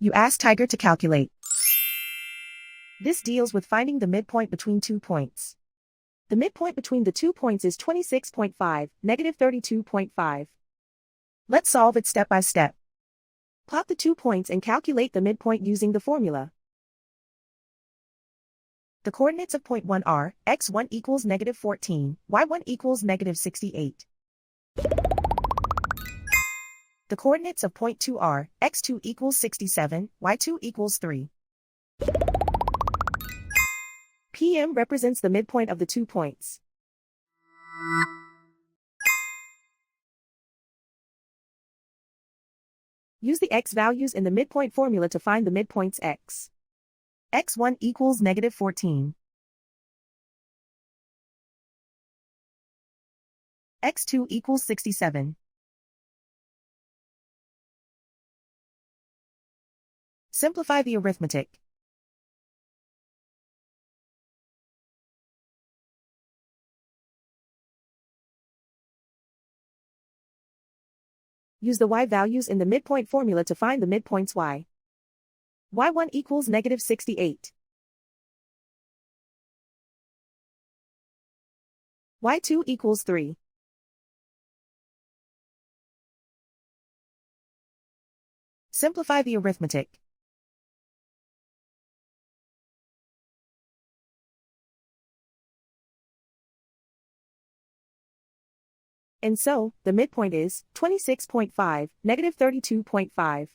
You ask Tiger to calculate. This deals with finding the midpoint between 2 points. The midpoint between the 2 points is 26.5, negative 32.5. Let's solve it step by step. Plot the 2 points and calculate the midpoint using the formula. The coordinates of point 1 are, x1 equals negative 14, y1 equals negative 68. The coordinates of point 2 are, x2 equals 67, y2 equals 3. PM represents the midpoint of the 2 points. Use the x values in the midpoint formula to find the midpoints x. x1 equals negative 14. x2 equals 67. Simplify the arithmetic. Use the y values in the midpoint formula to find the midpoints y. y1 equals negative 68. y2 equals 3. Simplify the arithmetic. And so, the midpoint is 26.5, negative 32.5.